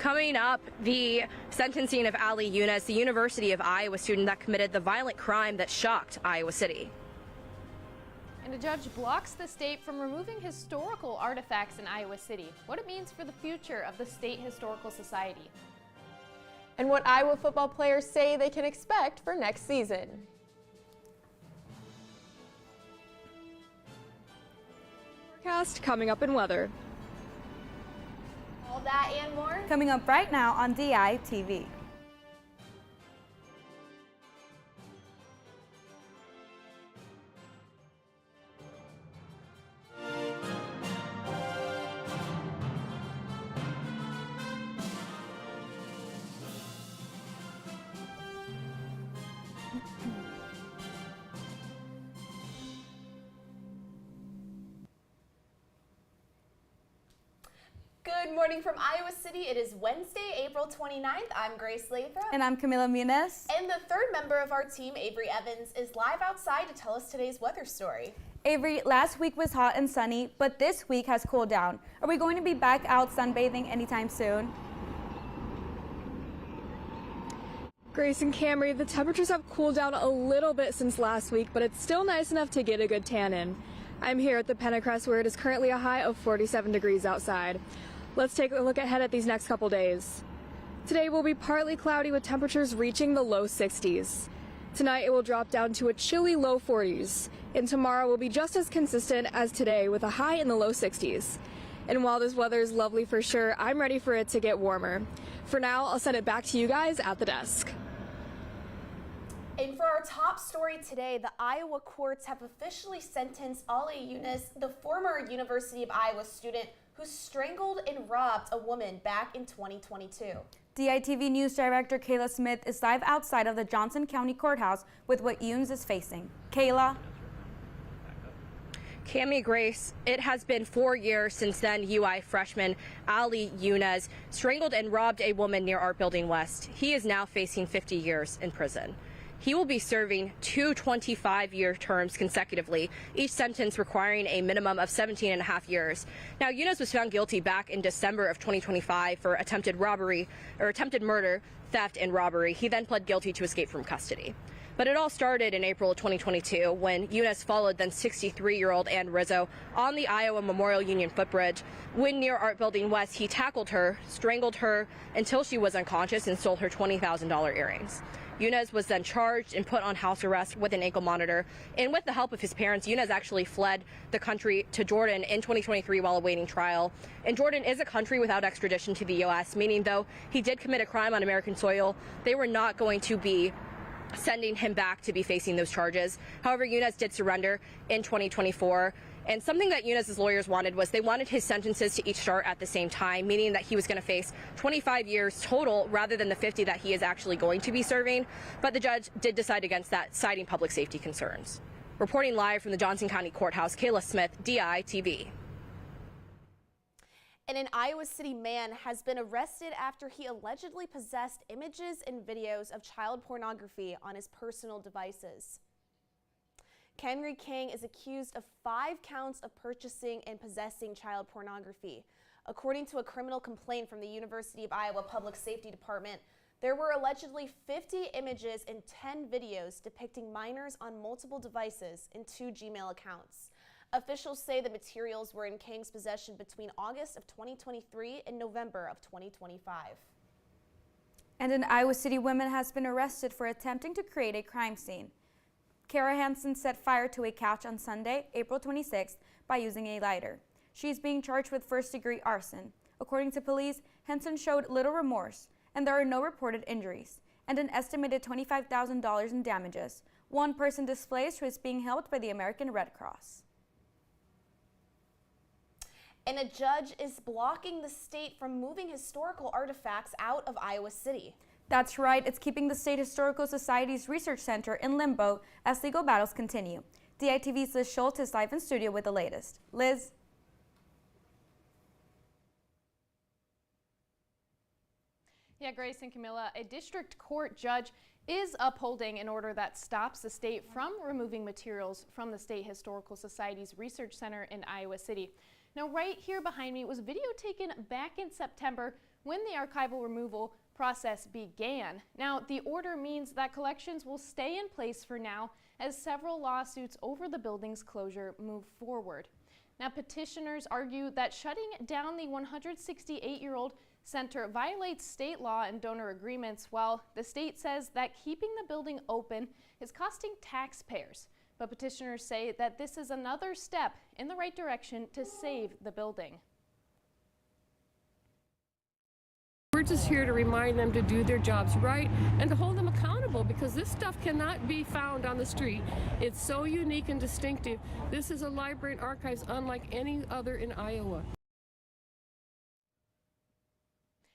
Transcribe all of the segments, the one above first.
Coming up, the sentencing of Ali Yunus, the University of Iowa student that committed the violent crime that shocked Iowa City. And a judge blocks the state from removing historical artifacts in Iowa City. What it means for the future of the State Historical Society. And what Iowa football players say they can expect for next season. Forecast coming up in weather. All that and more coming up right now on DITV. Good morning from Iowa City. It is Wednesday, April 29th. I'm Grace Lathrop. And I'm Camila Muniz. And the third member of our team, Avery Evans, is live outside to tell us today's weather story. Avery, last week was hot and sunny, but this week has cooled down. Are we going to be back out sunbathing anytime soon? Grace and Camry, the temperatures have cooled down a little bit since last week, but it's still nice enough to get a good tan in. I'm here at the Pentacrest where it is currently a high of 47 degrees outside. Let's take a look ahead at these next couple days. Today will be partly cloudy with temperatures reaching the low 60s. Tonight it will drop down to a chilly low 40s, and tomorrow will be just as consistent as today with a high in the low 60s. And while this weather is lovely for sure, I'm ready for it to get warmer. For now, I'll send it back to you guys at the desk. And for our top story today, the Iowa courts have officially sentenced Ali Yunus, the former University of Iowa student who strangled and robbed a woman back in 2022. DITV News Director Kayla Smith is live outside of the Johnson County Courthouse with what Yunus is facing. Kayla? Cami, Grace, it has been 4 years since then UI freshman Ali Yunus strangled and robbed a woman near Art Building West. He is now facing 50 years in prison. He will be serving 2 25-year terms consecutively, each sentence requiring a minimum of 17 and a half years. Now, Yunus was found guilty back in December of 2025 for attempted murder, theft, and robbery. He then pled guilty to escape from custody. But it all started in April of 2022 when Yunus followed then 63-year-old Ann Rizzo on the Iowa Memorial Union footbridge. When near Art Building West, he tackled her, strangled her until she was unconscious, and stole her $20,000 earrings. Yunus was then charged and put on house arrest with an ankle monitor. And with the help of his parents, Yunus actually fled the country to Jordan in 2023 while awaiting trial. And Jordan is a country without extradition to the U.S., meaning though he did commit a crime on American soil, they were not going to be sending him back to be facing those charges. However, Yunus did surrender in 2024. And something that Yunus's lawyers wanted was they wanted his sentences to each start at the same time, meaning that he was going to face 25 years total rather than the 50 that he is actually going to be serving. But the judge did decide against that, citing public safety concerns. Reporting live from the Johnson County Courthouse, Kayla Smith, DITV. And an Iowa City man has been arrested after he allegedly possessed images and videos of child pornography on his personal devices. Henry King is accused of 5 counts of purchasing and possessing child pornography. According to a criminal complaint from the University of Iowa Public Safety Department, there were allegedly 50 images and 10 videos depicting minors on multiple devices in 2 Gmail accounts. Officials say the materials were in King's possession between August of 2023 and November of 2025. And an Iowa City woman has been arrested for attempting to create a crime scene. Kara Hansen set fire to a couch on Sunday, April 26th, by using a lighter. She is being charged with first-degree arson. According to police, Hansen showed little remorse, and there are no reported injuries, and an estimated $25,000 in damages. One person displaced who is being helped by the American Red Cross. And a judge is blocking the state from moving historical artifacts out of Iowa City. That's right, it's keeping the State Historical Society's Research Center in limbo as legal battles continue. DITV's Liz Schultz is live in studio with the latest. Liz? Yeah, Grace and Camilla, a district court judge is upholding an order that stops the state from removing materials from the State Historical Society's Research Center in Iowa City. Now, right here behind me was video taken back in September when the archival removal process began. Now, the order means that collections will stay in place for now as several lawsuits over the building's closure move forward. Now, petitioners argue that shutting down the 168-year-old center violates state law and donor agreements, while the state says that keeping the building open is costing taxpayers. But petitioners say that this is another step in the right direction to save the building. We're just here to remind them to do their jobs right and to hold them accountable, because this stuff cannot be found on the street. It's so unique and distinctive. This is a library and archives unlike any other in Iowa.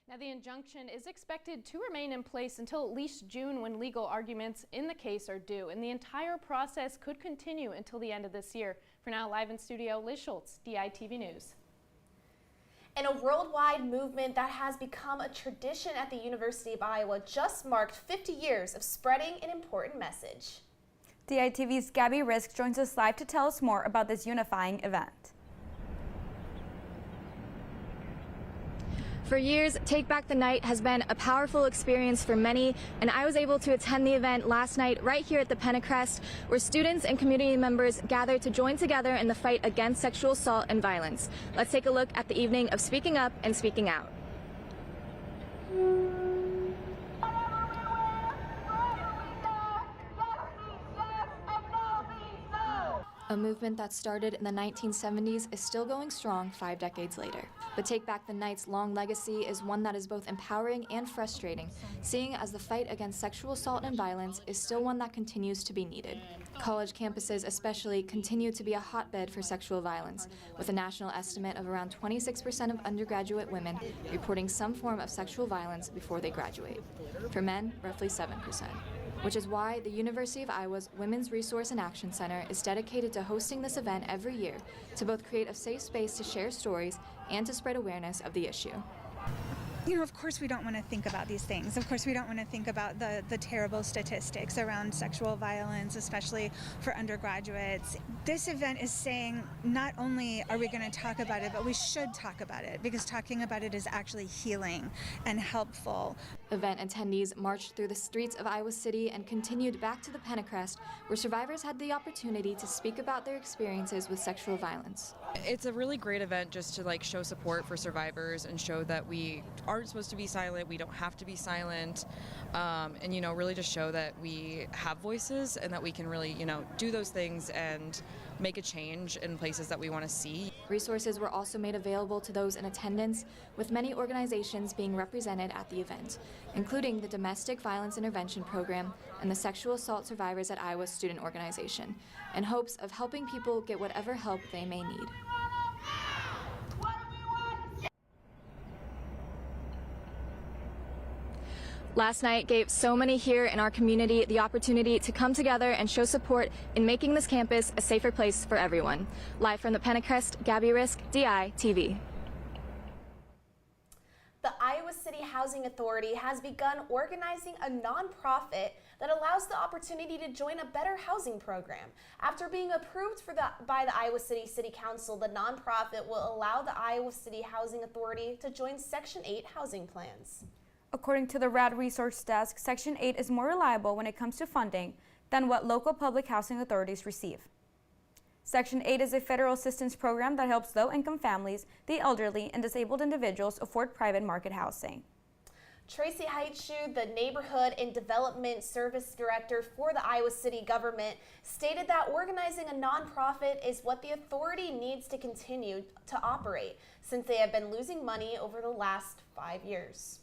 Now, the injunction is expected to remain in place until at least June, when legal arguments in the case are due, and the entire process could continue until the end of this year. For now, live in studio, Liz Schultz, DITV News. And a worldwide movement that has become a tradition at the University of Iowa just marked 50 years of spreading an important message. DITV's Gabby Risk joins us live to tell us more about this unifying event. For years, Take Back the Night has been a powerful experience for many, and I was able to attend the event last night right here at the Pentecrest, where students and community members gathered to join together in the fight against sexual assault and violence. Let's take a look at the evening of speaking up and speaking out. A movement that started in the 1970s is still going strong 5 decades later. But Take Back the Night's long legacy is one that is both empowering and frustrating, seeing as the fight against sexual assault and violence is still one that continues to be needed. College campuses especially continue to be a hotbed for sexual violence, with a national estimate of around 26% of undergraduate women reporting some form of sexual violence before they graduate. For men, roughly 7%. Which is why the University of Iowa's Women's Resource and Action Center is dedicated to hosting this event every year to both create a safe space to share stories and to spread awareness of the issue. You know, of course we don't want to think about these things. Of course we don't want to think about the terrible statistics around sexual violence, especially for undergraduates. This event is saying not only are we going to talk about it, but we should talk about it, because talking about it is actually healing and helpful. Event attendees marched through the streets of Iowa City and continued back to the Pentecrest, where survivors had the opportunity to speak about their experiences with sexual violence. It's a really great event just to show support for survivors and show that we aren't supposed to be silent, we don't have to be silent, and really just show that we have voices and that we can really do those things and make a change in places that we want to see. Resources were also made available to those in attendance, with many organizations being represented at the event, including the Domestic Violence Intervention Program and the Sexual Assault Survivors at Iowa Student Organization, in hopes of helping people get whatever help they may need. Last night gave so many here in our community the opportunity to come together and show support in making this campus a safer place for everyone. Live from the Pentecrest, Gabby Risk, DITV. The Iowa City Housing Authority has begun organizing a nonprofit that allows the opportunity to join a better housing program. After being approved by the Iowa City City Council, the nonprofit will allow the Iowa City Housing Authority to join Section 8 housing plans. According to the RAD Resource Desk, Section 8 is more reliable when it comes to funding than what local public housing authorities receive. Section 8 is a federal assistance program that helps low-income families, the elderly, and disabled individuals afford private market housing. Tracy Heitschuh, the Neighborhood and Development Service Director for the Iowa City government, stated that organizing a nonprofit is what the authority needs to continue to operate, since they have been losing money over the last 5 years.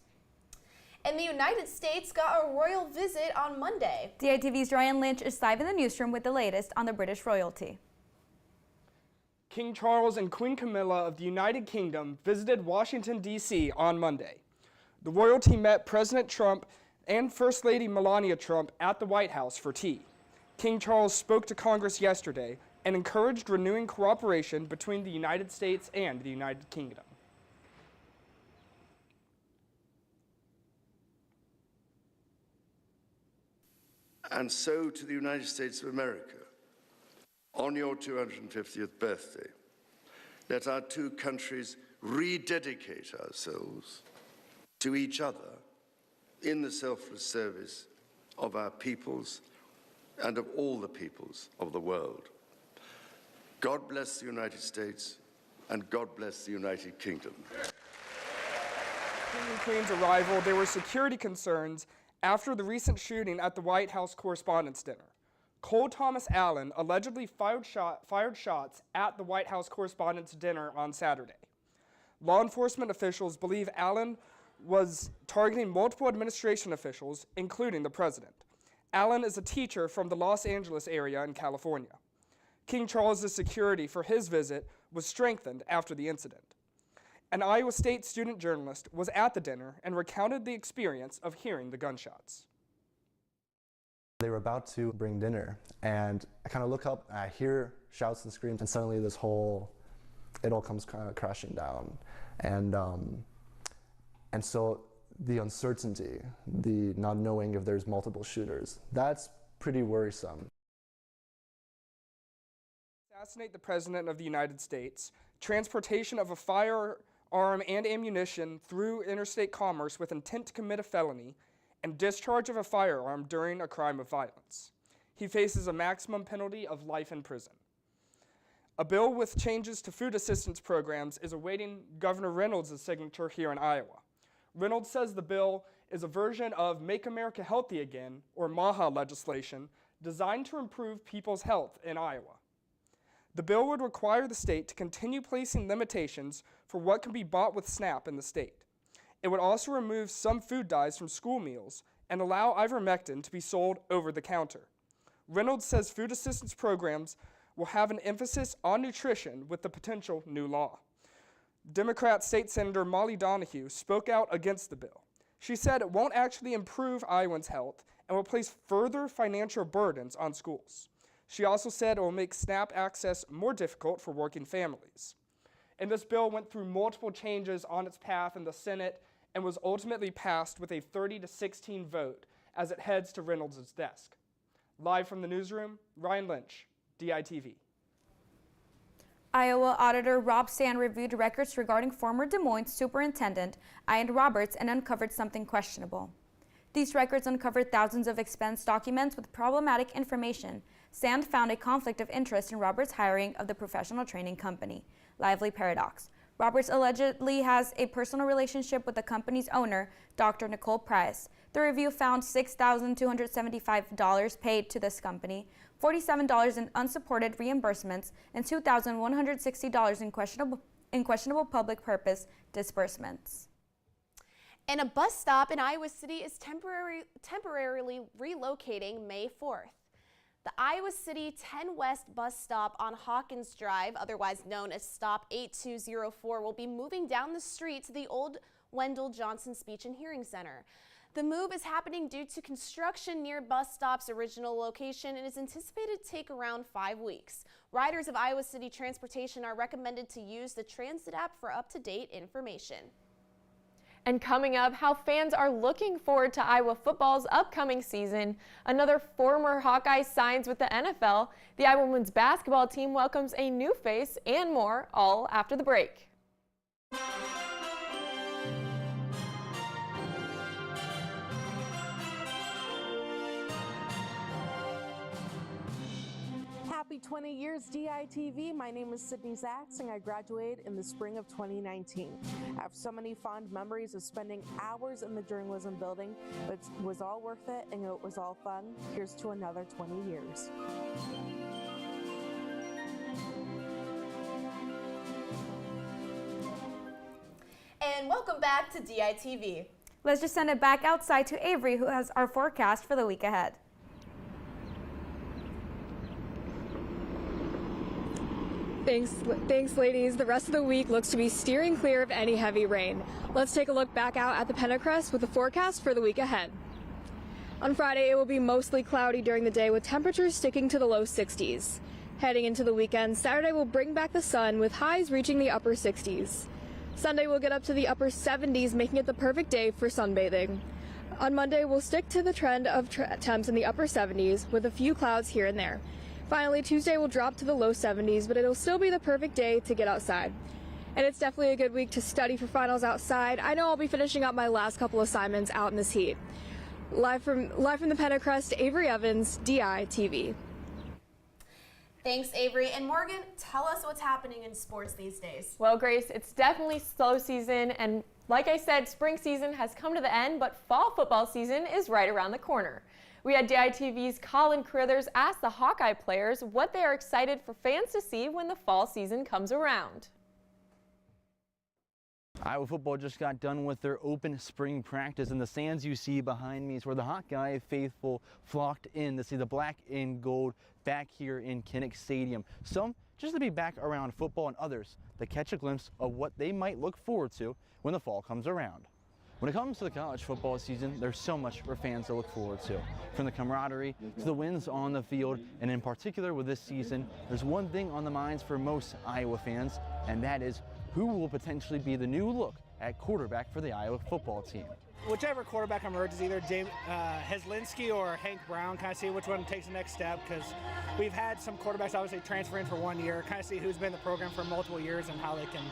And the United States got a royal visit on Monday. DITV's Ryan Lynch is live in the newsroom with the latest on the British royalty. King Charles and Queen Camilla of the United Kingdom visited Washington, D.C. on Monday. The royalty met President Trump and First Lady Melania Trump at the White House for tea. King Charles spoke to Congress yesterday and encouraged renewing cooperation between the United States and the United Kingdom. And so to the United States of America, on your 250th birthday, let our two countries rededicate ourselves to each other in the selfless service of our peoples and of all the peoples of the world. God bless the United States, and God bless the United Kingdom. King and Queen's arrival, there were security concerns after the recent shooting at the White House Correspondents' Dinner. Cole Thomas Allen allegedly fired shots at the White House Correspondents' Dinner on Saturday. Law enforcement officials believe Allen was targeting multiple administration officials, including the president. Allen is a teacher from the Los Angeles area in California. King Charles's security for his visit was strengthened after the incident. An Iowa State student journalist was at the dinner and recounted the experience of hearing the gunshots. They were about to bring dinner, and I kind of look up and I hear shouts and screams, and suddenly it all comes kind of crashing down. And so the uncertainty, the not knowing if there's multiple shooters, that's pretty worrisome. Assassinate the President of the United States, transportation of a firearm and ammunition through interstate commerce with intent to commit a felony, and discharge of a firearm during a crime of violence. He faces a maximum penalty of life in prison. A bill with changes to food assistance programs is awaiting Governor Reynolds' signature here in Iowa. Reynolds says the bill is a version of Make America Healthy Again, or MAHA legislation, designed to improve people's health in Iowa. The bill would require the state to continue placing limitations for what can be bought with SNAP in the state. It would also remove some food dyes from school meals and allow ivermectin to be sold over the counter. Reynolds says food assistance programs will have an emphasis on nutrition with the potential new law. Democrat State Senator Molly Donahue spoke out against the bill. She said it won't actually improve Iowans' health and will place further financial burdens on schools. She also said it will make SNAP access more difficult for working families. And this bill went through multiple changes on its path in the Senate and was ultimately passed with a 30-16 vote as it heads to Reynolds' desk. Live from the newsroom, Ryan Lynch, DITV. Iowa Auditor Rob Sand reviewed records regarding former Des Moines Superintendent Ian Roberts and uncovered something questionable. These records uncovered thousands of expense documents with problematic information. Sand found a conflict of interest in Roberts' hiring of the professional training company, Lively Paradox. Roberts allegedly has a personal relationship with the company's owner, Dr. Nicole Price. The review found $6,275 paid to this company, $47 in unsupported reimbursements, and $2,160 in questionable public purpose disbursements. And a bus stop in Iowa City is temporarily relocating May 4th. The Iowa City 10 West bus stop on Hawkins Drive, otherwise known as Stop 8204, will be moving down the street to the old Wendell Johnson Speech and Hearing Center. The move is happening due to construction near bus stop's original location and is anticipated to take around 5 weeks. Riders of Iowa City Transportation are recommended to use the Transit app for up-to-date information. And coming up, how fans are looking forward to Iowa football's upcoming season. Another former Hawkeye signs with the NFL. The Iowa women's basketball team welcomes a new face and more, all after the break. Happy 20 years DITV. My name is Sydney Zaks and I graduated in the spring of 2019. I have so many fond memories of spending hours in the journalism building, but it was all worth it and it was all fun. Here's to another 20 years. And welcome back to DITV. Let's just send it back outside to Avery, who has our forecast for the week ahead. Thanks, ladies. The rest of the week looks to be steering clear of any heavy rain. Let's take a look back out at the Pentacrest with the forecast for the week ahead. On Friday, it will be mostly cloudy during the day with temperatures sticking to the low 60s. Heading into the weekend, Saturday will bring back the sun with highs reaching the upper 60s. Sunday will get up to the upper 70s, making it the perfect day for sunbathing. On Monday, we'll stick to the trend of temps in the upper 70s with a few clouds here and there. Finally, Tuesday will drop to the low 70s, but it'll still be the perfect day to get outside. and it's definitely a good week to study for finals outside. I know I'll be finishing up my last couple assignments out in this heat. Live from the Pentacrest, Avery Evans, DITV. Thanks, Avery. And Morgan, tell us what's happening in sports these days. Well, Grace, it's definitely slow season, and like I said, spring season has come to the end, but fall football season is right around the corner. We had DITV's Colin Carruthers ask the Hawkeye players what they are excited for fans to see when the fall season comes around. Iowa football just got done with their open spring practice, and the stands you see behind me is where the Hawkeye faithful flocked in to see the black and gold back here in Kinnick Stadium. Some just to be back around football, and others to catch a glimpse of what they might look forward to when the fall comes around. When it comes to the college football season, there's so much for fans to look forward to. From the camaraderie to the wins on the field, and in particular with this season, there's one thing on the minds for most Iowa fans, and that is who will potentially be the new look at quarterback for the Iowa football team. Whichever quarterback emerges, either Heslinski or Hank Brown, kind of see which one takes the next step, because we've had some quarterbacks obviously transfer in for 1 year, kind of see who's been in the program for multiple years and how they can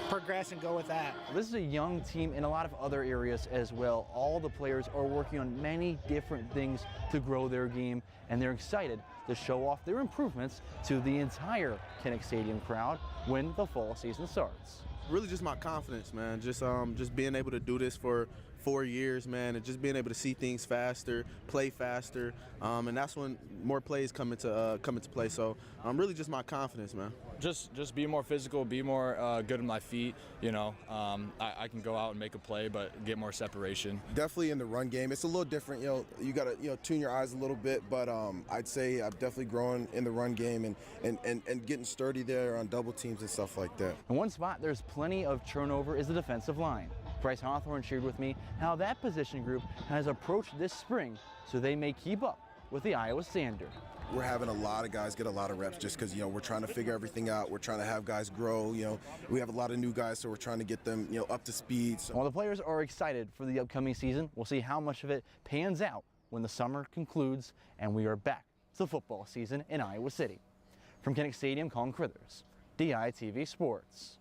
progress and go with that. This is a young team in a lot of other areas as well. All the players are working on many different things to grow their game, and they're excited to show off their improvements to the entire Kinnick Stadium crowd when the fall season starts. Really just my confidence, man. Just being able to do this for 4 years, man, and just being able to see things faster, play faster, and that's when more plays come into play. So really just my confidence, man. Just be more physical, be more good on my feet. You know, I can go out and make a play, but get more separation. Definitely in the run game, it's a little different. You gotta tune your eyes a little bit, but I'd say I'm definitely growing in the run game and getting sturdy there on double teams and stuff like that. In one spot, there's plenty of turnover is the defensive line. Bryce Hawthorne shared with me how that position group has approached this spring so they may keep up with the Iowa standard. We're having a lot of guys get a lot of reps just because, we're trying to figure everything out. We're trying to have guys grow. We have a lot of new guys, so we're trying to get them, up to speed. So. While the players are excited for the upcoming season, we'll see how much of it pans out when the summer concludes and we are back to the football season in Iowa City. From Kinnick Stadium, Colin Carruthers, DITV Sports.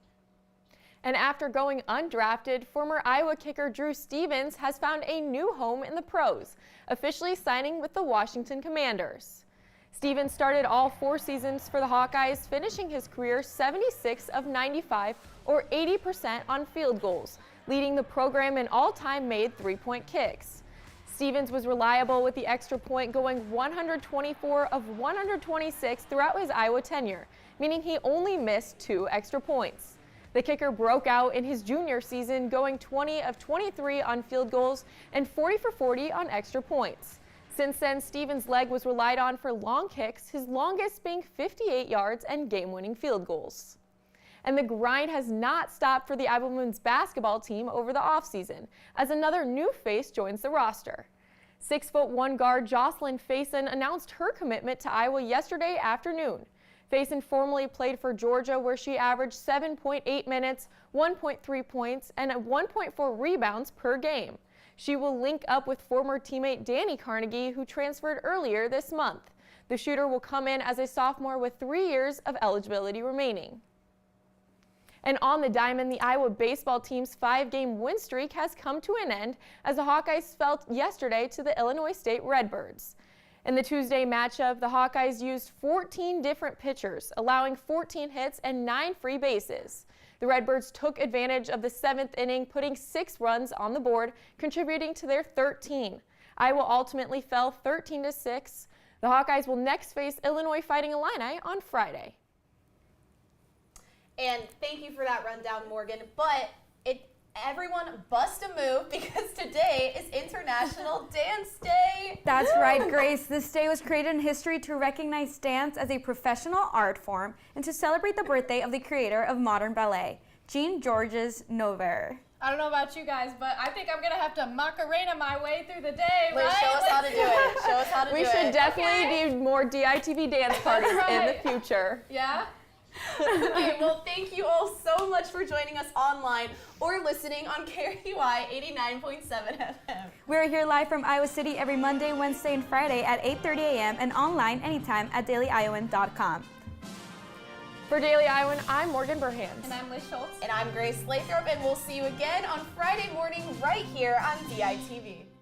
And after going undrafted, former Iowa kicker Drew Stevens has found a new home in the pros, officially signing with the Washington Commanders. Stevens started all 4 seasons for the Hawkeyes, finishing his career 76 of 95, or 80% on field goals, leading the program in all-time made 3-point kicks. Stevens was reliable with the extra point, going 124 of 126 throughout his Iowa tenure, meaning he only missed 2 extra points. The kicker broke out in his junior season, going 20 of 23 on field goals and 40 for 40 on extra points. Since then, Stevens' leg was relied on for long kicks, his longest being 58 yards and game-winning field goals. And the grind has not stopped for the Iowa women's basketball team over the offseason, as another new face joins the roster. 6'1" guard Jocelyn Faison announced her commitment to Iowa yesterday afternoon. Faison formerly played for Georgia, where she averaged 7.8 minutes, 1.3 points, and 1.4 rebounds per game. She will link up with former teammate Danny Carnegie, who transferred earlier this month. The shooter will come in as a sophomore with 3 years of eligibility remaining. And on the diamond, the Iowa baseball team's 5-game win streak has come to an end as the Hawkeyes fell yesterday to the Illinois State Redbirds. In the Tuesday matchup, the Hawkeyes used 14 different pitchers, allowing 14 hits and 9 free bases. The Redbirds took advantage of the 7th inning, putting 6 runs on the board, contributing to their 13. Iowa ultimately fell 13-6. The Hawkeyes will next face Illinois Fighting Illini on Friday. And thank you for that rundown, Morgan. But everyone bust a move, because today is International Dance Day. That's right, Grace. This day was created in history to recognize dance as a professional art form and to celebrate the birthday of the creator of modern ballet, Jean-Georges Noverre. I don't know about you guys, but I think I'm going to have to Macarena my way through the day, Wait, right? show us how to do it. Show us how to do it. We should definitely do more DITV dance parties in the future. Yeah? Okay, well, thank you all so much for joining us online or listening on KRUI 89.7 FM. We're here live from Iowa City every Monday, Wednesday, and Friday at 8:30 a.m. and online anytime at dailyiowan.com. For Daily Iowan, I'm Morgan Burhans. And I'm Liz Schultz. And I'm Grace Lathrop, and we'll see you again on Friday morning right here on DITV.